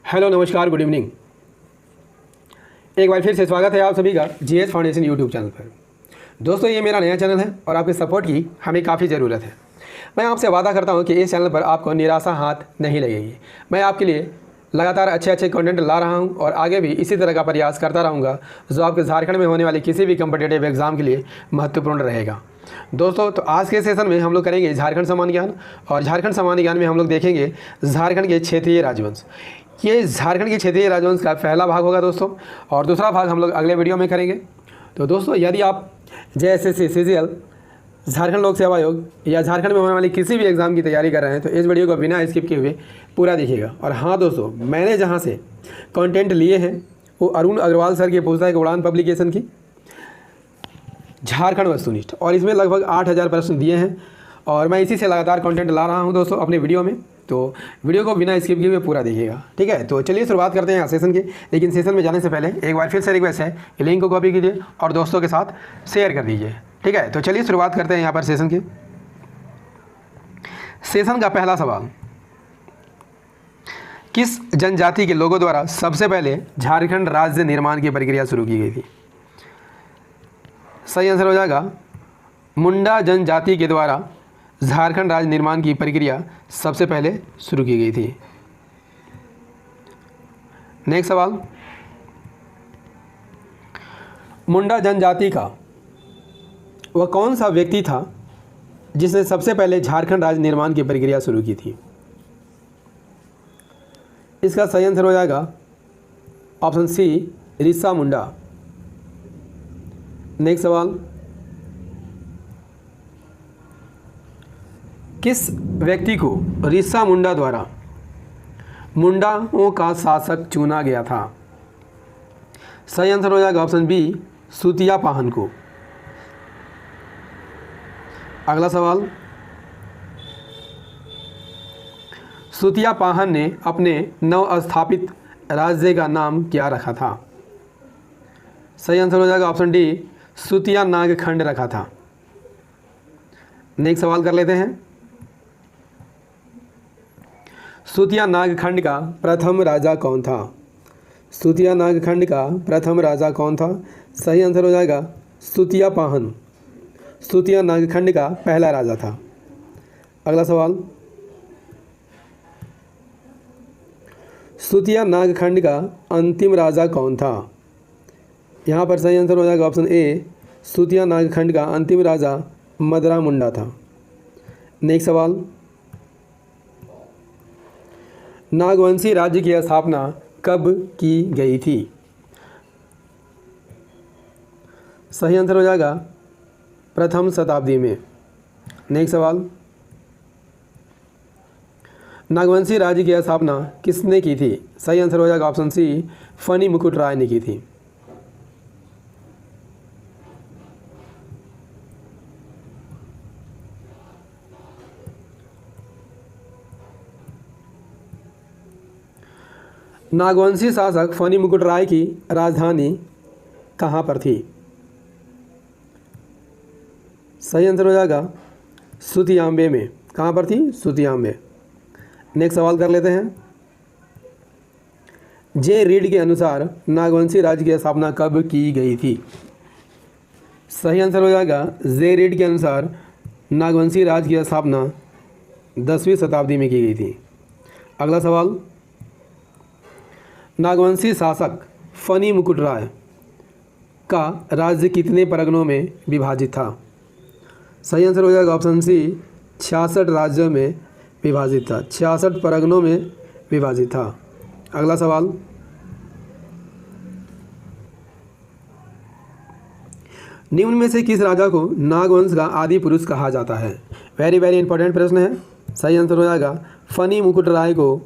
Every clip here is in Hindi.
हेलो नमस्कार गुड इवनिंग। एक बार फिर से स्वागत है आप सभी का जीएस फाउंडेशन यूट्यूब चैनल पर। दोस्तों ये मेरा नया चैनल है और आपके सपोर्ट की हमें काफ़ी ज़रूरत है। मैं आपसे वादा करता हूं कि इस चैनल पर आपको निराशा हाथ नहीं लगेगी। मैं आपके लिए लगातार अच्छे कंटेंट ला रहा हूं और आगे भी इसी तरह का प्रयास करता रहूँगा जो आपके झारखंड में होने वाली किसी भी कम्पिटेटिव एग्ज़ाम के लिए महत्वपूर्ण रहेगा। दोस्तों तो आज के सेशन में हम लोग करेंगे झारखंड सामान्य ज्ञान, और झारखंड सामान्य ज्ञान में हम लोग देखेंगे झारखंड के क्षेत्रीय राजवंश। ये झारखंड के क्षेत्रीय राजवंश का पहला भाग होगा दोस्तों, और दूसरा भाग हम लोग अगले वीडियो में करेंगे। तो दोस्तों यदि आप JSSC CGL, झारखंड लोक सेवा आयोग या झारखंड में होने वाली किसी भी एग्ज़ाम की तैयारी कर रहे हैं तो इस वीडियो को बिना स्किप किए हुए पूरा देखिएगा। और हाँ दोस्तों, मैंने जहाँ से कंटेंट लिए हैं वो अरुण अग्रवाल सर की पुस्तक उड़ान पब्लिकेशन की झारखंड वस्तुनिष्ठ, और इसमें लगभग 8000 प्रश्न दिए हैं और मैं इसी से लगातार कंटेंट ला रहा हूँ दोस्तों अपने वीडियो में। तो वीडियो को बिना स्किप किए हुए पूरा देखिएगा, ठीक है। तो चलिए शुरुआत करते हैं सेशन की। लेकिन सेशन में जाने से पहले एक बार फिर से रिक्वेस्ट है कि लिंक को कॉपी कीजिए और दोस्तों के साथ शेयर कर दीजिए, ठीक है। तो चलिए शुरुआत करते हैं यहाँ पर सेशन की। सेशन का पहला सवाल, किस जनजाति के लोगों द्वारा सबसे पहले झारखंड राज्य निर्माण की प्रक्रिया शुरू की गई थी? सही आंसर हो जाएगा मुंडा जनजाति के द्वारा झारखंड राज्य निर्माण की प्रक्रिया सबसे पहले शुरू की गई थी। नेक्स्ट सवाल, मुंडा जनजाति का वह कौन सा व्यक्ति था जिसने सबसे पहले झारखंड राज्य निर्माण की प्रक्रिया शुरू की थी? इसका सही आंसर हो जाएगा ऑप्शन सी, रिसा मुंडा। नेक्स्ट सवाल, किस व्यक्ति को रिसा मुंडा द्वारा मुंडाओं का शासक चुना गया था? सही आंसर हो जाएगा ऑप्शन बी, सुतिया पाहन को। अगला सवाल, सुतिया पाहन ने अपने नव स्थापित राज्य का नाम क्या रखा था? सही आंसर हो जाएगा ऑप्शन डी, सुतिया नागखंड रखा था। नेक्स्ट सवाल कर लेते हैं, सुतिया नागखंड का प्रथम राजा कौन था? सुतिया नागखंड का प्रथम राजा कौन था? सही आंसर हो जाएगा सुतिया पाहन, सुतिया नागखंड का पहला राजा था। अगला सवाल, सुतिया नागखंड का अंतिम राजा कौन था? यहाँ पर सही आंसर हो जाएगा ऑप्शन ए, सुतिया नागखंड का अंतिम राजा मदरा मुंडा था। नेक्स्ट सवाल, नागवंशी राज्य की स्थापना कब की गई थी? सही आंसर हो जाएगा प्रथम शताब्दी में। नेक्स्ट सवाल, नागवंशी राज्य की स्थापना किसने की थी? सही आंसर हो जाएगा ऑप्शन सी, फनी मुकुट राय ने की थी। नागवंशी शासक फनी मुकुट राय की राजधानी कहाँ पर थी? सही आंसर हो जाएगा सुतियाम्बे में। कहाँ पर थी? सुतियाम्बे। नेक्स्ट सवाल कर लेते हैं, जे रीड के अनुसार नागवंशी राज्य की स्थापना कब की गई थी? सही आंसर हो जाएगा जे रीड के अनुसार नागवंशी राज्य की स्थापना 10वीं शताब्दी में की गई थी। अगला सवाल, नागवंशी शासक फनी मुकुट राय का राज्य कितने परगनों में विभाजित था? सही आंसर हो जाएगा ऑप्शन सी, 66 राज्यों में विभाजित था, 66 परगनों में विभाजित था। अगला सवाल, निम्न में से किस राजा को नागवंश का आदि पुरुष कहा जाता है? वेरी वेरी इंपॉर्टेंट प्रश्न है। सही आंसर हो जाएगा फनी मुकुट राय को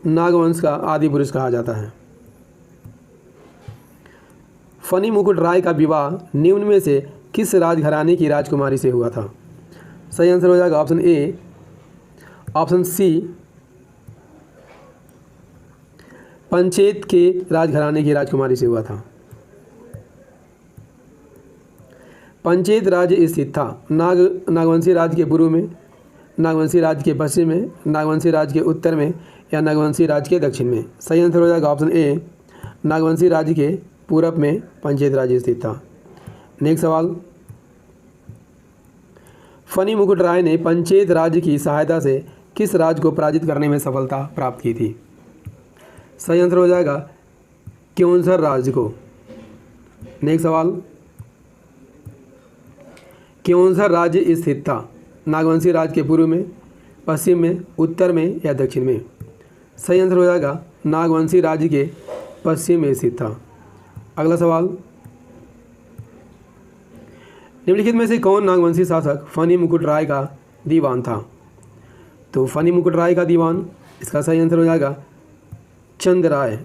नागवंश का आदि पुरुष कहा जाता है। फनी मुकुट राय का विवाह निम्न में से किस राजघराने की राजकुमारी से हुआ था? सही आंसर हो जाएगा option A, option C, Panchet के राजघराने की राजकुमारी से हुआ था। पंचेत राज्य स्थित था नागवंशी राज्य के पूर्व में, नागवंशी राज्य के पश्चिम में, नागवंशी राज्य के उत्तर में या नागवंशी राज्य के दक्षिण में? सही आंसर हो जाएगा ऑप्शन ए, नागवंशी राज्य के पूरब में पंचेत राज्य स्थित था। नेक्स्ट सवाल, फनी मुकुट राय ने पंचेत राज्य की सहायता से किस राज्य को पराजित करने में सफलता प्राप्त की थी? सही आंसर हो जाएगा क्योंझर राज्य को। नेक्स्ट सवाल, क्योंझर राज्य स्थित था नागवंशी राज्य के पूर्व में, पश्चिम में, उत्तर में या दक्षिण में? सही आंसर हो जाएगा नागवंशी राज्य के पश्चिम में स्थित था। अगला सवाल, निम्नलिखित में से कौन नागवंशी शासक फनी मुकुट राय का दीवान था? तो फनी मुकुट राय का दीवान, इसका सही आंसर हो जाएगा चंद राय।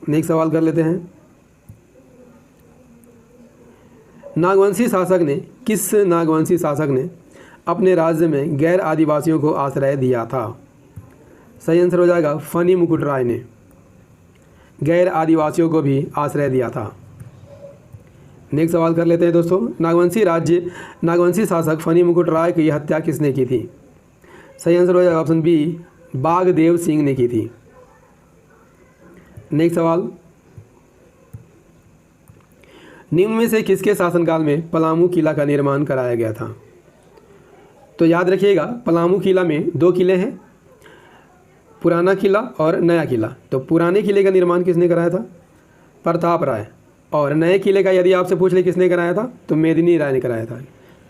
नेक्स्ट सवाल कर लेते हैं, किस नागवंशी शासक ने अपने राज्य में गैर आदिवासियों को आश्रय दिया था? सही आंसर हो जाएगा फनी मुकुट राय ने गैर आदिवासियों को भी आश्रय दिया था। नेक्स्ट सवाल कर लेते हैं दोस्तों, नागवंशी शासक फनी मुकुट राय की हत्या किसने की थी? सही आंसर हो जाएगा ऑप्शन बी, बागदेव सिंह ने की थी। नेक्स्ट सवाल, निम्न में से किसके शासनकाल में पलामू किला का निर्माण कराया गया था? तो याद रखिएगा, पलामू किला में 2 किले हैं, पुराना किला और नया किला। तो पुराने किले का निर्माण किसने कराया था? प्रताप राय। और नए किले का यदि आपसे पूछ ले किसने कराया था, तो मेदिनी राय ने कराया था।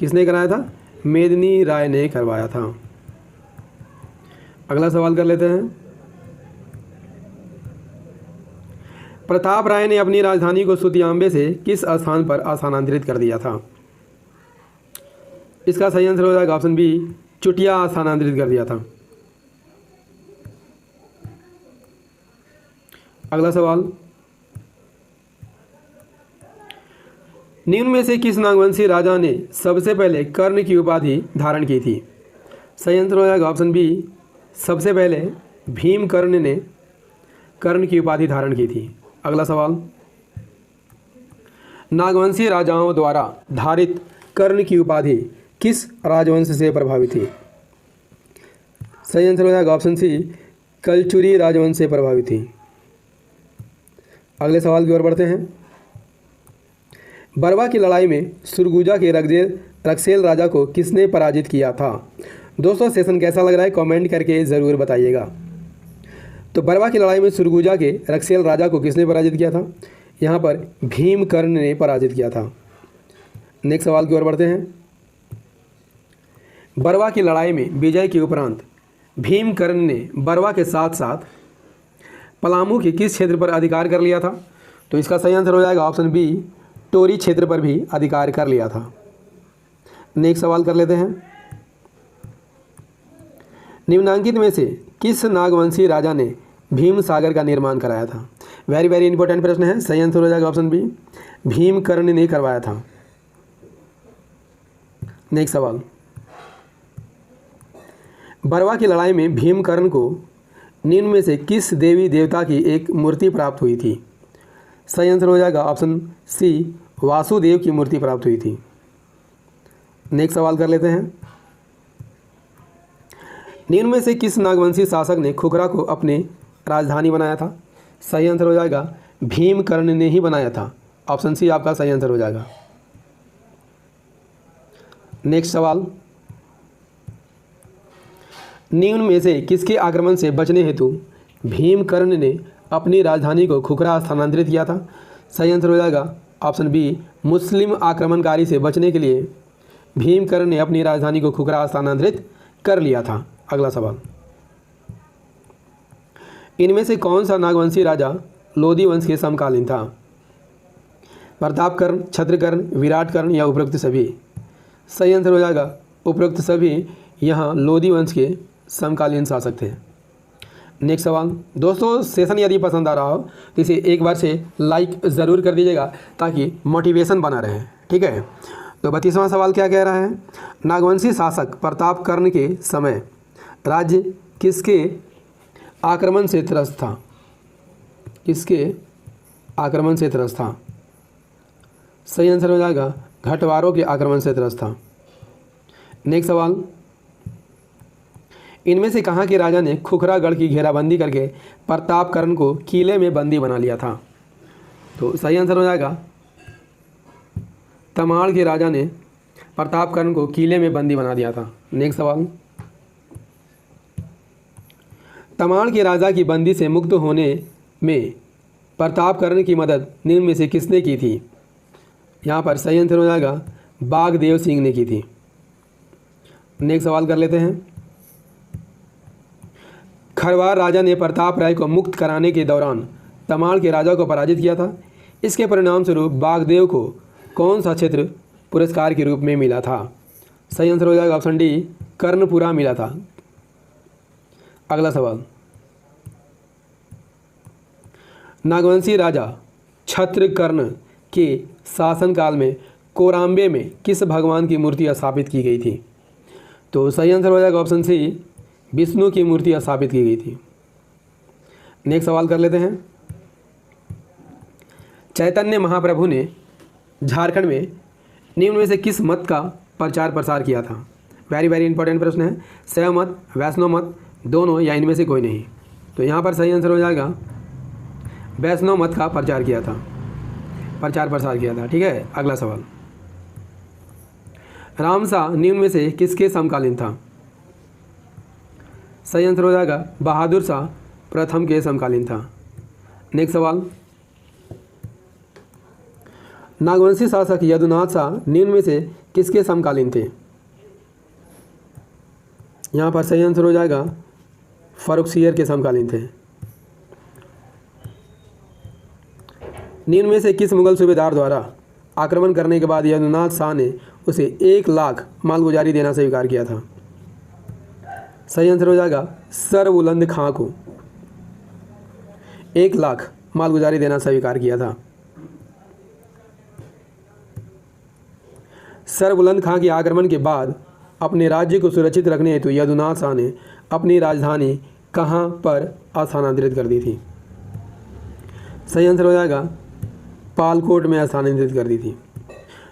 किसने कराया था? मेदिनी राय ने करवाया था। अगला सवाल कर लेते हैं, प्रताप राय ने अपनी राजधानी को सुतियांबे से किस स्थान पर स्थानांतरित कर दिया था? इसका सही आंसर हो जाएगा ऑप्शन बी, चुटिया स्थानांतरित कर दिया था। अगला सवाल, निम्न में से किस नागवंशी राजा ने सबसे पहले कर्ण की उपाधि धारण की थी? सही आंसर हो जाएगा ऑप्शन बी, सबसे पहले भीमकर्ण ने कर्ण की उपाधि धारण की थी। अगला सवाल, नागवंशी राजाओं द्वारा धारित कर्ण की उपाधि किस राजवंश से प्रभावित थी? सही आंसर हो जाएगा ऑप्शन सी, कलचुरी राजवंश से प्रभावित थी। अगले सवाल की ओर बढ़ते हैं, बरवा की लड़ाई में सुरगुजा के रक्सेल राजा को किसने पराजित किया था? दोस्तों सेशन कैसा लग रहा है कमेंट करके ज़रूर बताइएगा। तो बरवा की लड़ाई में सुरगुजा के रक्सेल राजा को किसने पराजित किया था? यहाँ पर भीमकर्ण ने पराजित किया था। नेक्स्ट सवाल की ओर बढ़ते हैं, बरवा की लड़ाई में विजय के उपरांत भीमकर्ण ने बरवा के साथ साथ पलामू के किस क्षेत्र पर अधिकार कर लिया था? तो इसका सही आंसर हो जाएगा ऑप्शन बी, टोरी क्षेत्र पर भी अधिकार कर लिया था। नेक्स्ट सवाल कर लेते हैं, निम्नांकित में से किस नागवंशी राजा ने भीम सागर का निर्माण कराया था? वेरी वेरी इंपॉर्टेंट प्रश्न है। सही आंसर हो जाएगा ऑप्शन बी, भीमकर्ण ने करवाया था। नेक्स्ट सवाल, बरवा की लड़ाई में भीमकर्ण को निम्न में से किस देवी देवता की एक मूर्ति प्राप्त हुई थी? सही आंसर हो जाएगा ऑप्शन सी, वासुदेव की मूर्ति प्राप्त हुई थी। नेक्स्ट सवाल कर लेते हैं, निम्न में से किस नागवंशी शासक ने खुखरा को अपनी राजधानी बनाया था? सही आंसर हो जाएगा भीमकर्ण ने ही बनाया था। ऑप्शन सी आपका सही आंसर हो जाएगा। नेक्स्ट सवाल, निम्न में से किसके आक्रमण से बचने हेतु भीमकर्ण ने अपनी राजधानी को खुखरा स्थानांतरित किया था? सही आंसर हो जाएगा ऑप्शन बी, मुस्लिम आक्रमणकारी से बचने के लिए भीमकर्ण ने अपनी राजधानी को खुखरा स्थानांतरित कर लिया था। अगला सवाल, इनमें से कौन सा नागवंशी राजा लोधी वंश के समकालीन था? प्रतापकर्ण, छत्रकर्ण, विराटकर्ण या उपरोक्त सभी? सही आंसर हो जाएगा उपरोक्त सभी, यहाँ लोधी वंश के समकालीन शासक थे। नेक्स्ट सवाल, दोस्तों सेशन यदि पसंद आ रहा हो तो इसे एक बार से लाइक ज़रूर कर दीजिएगा ताकि मोटिवेशन बना रहे। ठीक है, तो 32वां सवाल क्या कह रहा है, नागवंशी शासक प्रतापकर्ण के समय राज्य किसके आक्रमण से त्रस्त था? किसके आक्रमण से त्रस्त था? सही आंसर हो जाएगा घटवारों के आक्रमण से त्रस्त था। नेक्स्ट सवाल, इनमें से कहाँ के राजा ने खुखरागढ़ की घेराबंदी करके प्रतापकरण को किले में बंदी बना लिया था? तो सही आंसर हो जाएगा तमाड़ के राजा ने प्रतापकरण को किले में बंदी बना दिया था। नेक्स्ट सवाल, तमाड़ के राजा की बंदी से मुक्त होने में प्रतापकरण की मदद निम्न में से किसने की थी? यहाँ पर सही आंसर हो जाएगा बागदेव सिंह ने की थी। नेक्स्ट सवाल कर लेते हैं, खरवार राजा ने प्रताप राय को मुक्त कराने के दौरान तमाड़ के राजा को पराजित किया था। इसके परिणाम स्वरूप बागदेव को कौन सा क्षेत्र पुरस्कार के रूप में मिला था? सही आंसर हो जाएगा ऑप्शन डी कर्णपुरा मिला था। अगला सवाल, नागवंशी राजा छत्रकर्ण के शासनकाल में कोराम्बे में किस भगवान की मूर्ति स्थापित की गई थी? तो सही आंसर हो जाएगा ऑप्शन सी विष्णु की मूर्ति स्थापित की गई थी। नेक्स्ट सवाल कर लेते हैं, चैतन्य महाप्रभु ने झारखंड में निम्न में से किस मत का प्रचार प्रसार किया था? वेरी वेरी इंपॉर्टेंट प्रश्न है। शैव मत, वैष्णव मत, दोनों या इनमें से कोई नहीं? तो यहाँ पर सही आंसर हो जाएगा वैष्णव मत का प्रचार प्रसार किया था। ठीक है, अगला सवाल, रामशाह निम्न में से किसके समकालीन था? सही आंसर हो जाएगा बहादुर शाह प्रथम के समकालीन था। नेक्स्ट सवाल, नागवंशी शासक यदुनाथ शाह निम्न में से किसके समकालीन थे? यहाँ पर सही आंसर हो जाएगा फर्रुखसियर के समकालीन थे। निम्न में से किस मुगल सूबेदार द्वारा आक्रमण करने के बाद यदुनाथ शाह ने उसे 1 लाख मालगुजारी देना स्वीकार किया था? सही आंसर हो जाएगा सरबुलंद खां को 1 लाख मालगुजारी देना स्वीकार किया था। सरबुलंद खां के आक्रमण के बाद अपने राज्य को सुरक्षित रखने हेतु यदुनाथ शाह ने अपनी राजधानी कहाँ पर स्थानांतरित कर दी थी? सही आंसर हो जाएगा पालकोट में स्थानांतरित कर दी थी।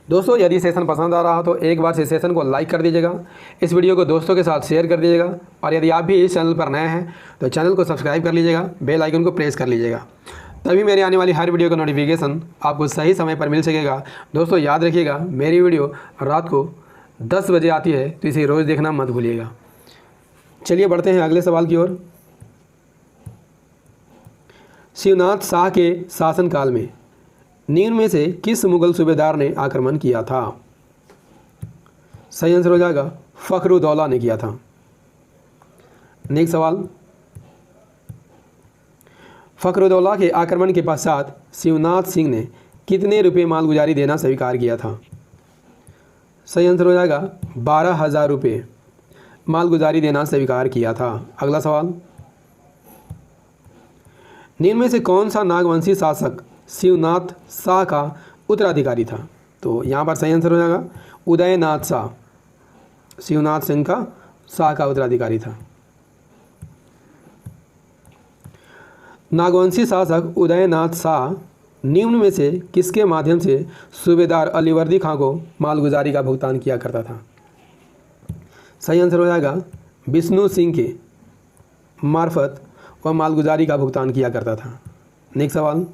दोस्तों, यदि सेशन पसंद आ रहा हो तो एक बार से सेशन को लाइक कर दीजिएगा, इस वीडियो को दोस्तों के साथ शेयर कर दीजिएगा, और यदि आप भी इस चैनल पर नए हैं तो चैनल को सब्सक्राइब कर लीजिएगा, बेल आइकन को प्रेस कर लीजिएगा, तभी मेरी आने वाली हर वीडियो का नोटिफिकेशन आपको सही समय पर मिल सकेगा। दोस्तों याद रखिएगा, मेरी वीडियो रात को 10 बजे आती है, तो इसे रोज़ देखना मत भूलिएगा। चलिए बढ़ते हैं अगले सवाल की ओर। शिवनाथ शाह के शासनकाल में निम्न में से किस मुगल सूबेदार ने आक्रमण किया था? सही आंसर हो जाएगा फखरुद्दौला ने किया था। नेक्स्ट सवाल, फखरुद्दौला के आक्रमण के पश्चात शिवनाथ सिंह ने कितने रुपये मालगुजारी देना स्वीकार किया था? सही आंसर हो जाएगा 12,000 रुपये मालगुजारी देना स्वीकार किया था। अगला सवाल, निम्न में से कौन सा नागवंशी शासक शिवनाथ शाह का उत्तराधिकारी था? तो यहाँ पर सही आंसर हो जाएगा उदयनाथ शाह, शिवनाथ सिंह का शाह का उत्तराधिकारी था। नागवंशी शासक उदयनाथ शाह निम्न में से किसके माध्यम से सूबेदार अलीवर्दी खां को मालगुजारी का भुगतान किया करता था? सही आंसर हो जाएगा विष्णु सिंह के मार्फत वह मालगुजारी का भुगतान किया करता था। नेक्स्ट सवाल,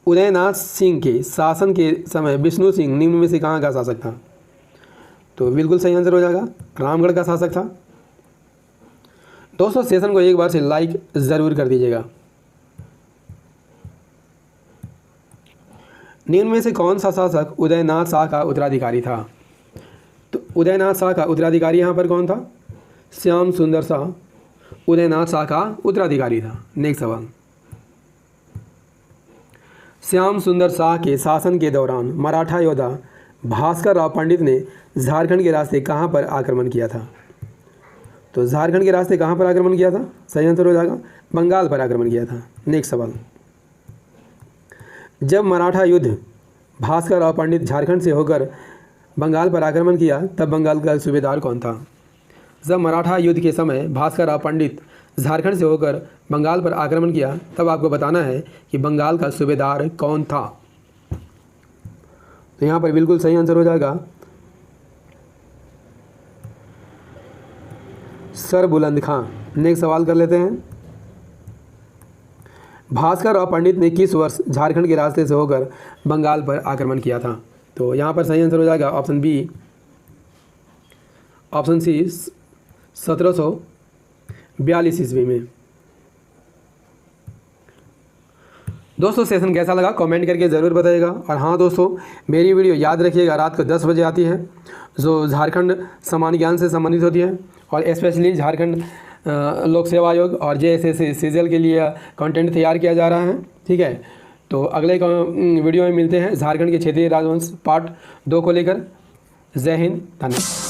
उदयनाथ सिंह के शासन के समय विष्णु सिंह निम्न में से कहाँ का शासक था? तो बिल्कुल सही आंसर हो जाएगा रामगढ़ का शासक था। दोस्तों सेशन को एक बार से लाइक ज़रूर कर दीजिएगा। निम्न में से कौन सा शासक उदयनाथ शाह का उत्तराधिकारी था? तो उदयनाथ शाह का उत्तराधिकारी यहाँ पर कौन था? श्याम सुंदर शाह उदयनाथ शाह का उत्तराधिकारी था। नेक्स्ट सवाल, श्याम सुंदर शाह के शासन के दौरान मराठा योद्धा भास्कर राव पंडित ने झारखंड के रास्ते कहाँ पर आक्रमण किया था? तो झारखंड के रास्ते कहाँ पर आक्रमण किया था? सही आंसर हो जाएगा बंगाल पर आक्रमण किया था। नेक्स्ट सवाल, जब मराठा युद्ध भास्कर राव पंडित झारखंड से होकर बंगाल पर आक्रमण किया तब बंगाल का सूबेदार कौन था? जब मराठा युद्ध के समय भास्कर राव पंडित झारखंड से होकर बंगाल पर आक्रमण किया तब आपको बताना है कि बंगाल का सूबेदार कौन था। तो यहाँ पर बिल्कुल सही आंसर हो जाएगा सर बुलंद खां। नेक्स्ट सवाल कर लेते हैं। भास्कर और पंडित ने किस वर्ष झारखंड के रास्ते से होकर बंगाल पर आक्रमण किया था? तो यहाँ पर सही आंसर हो जाएगा ऑप्शन बी, ऑप्शन सी 1742 ईस्वी में। दोस्तों सेशन कैसा लगा कमेंट करके ज़रूर बताइएगा। और हाँ दोस्तों, मेरी वीडियो याद रखिएगा रात को 10 बजे आती है, जो झारखंड सामान्य ज्ञान से संबंधित होती है और स्पेशली झारखंड लोक सेवा आयोग और JSS सीजल के लिए कंटेंट तैयार किया जा रहा है। ठीक है, तो अगले वीडियो में मिलते हैं झारखंड के क्षेत्रीय राजवंश पार्ट 2 को लेकर। जय हिंद, धन्यवाद।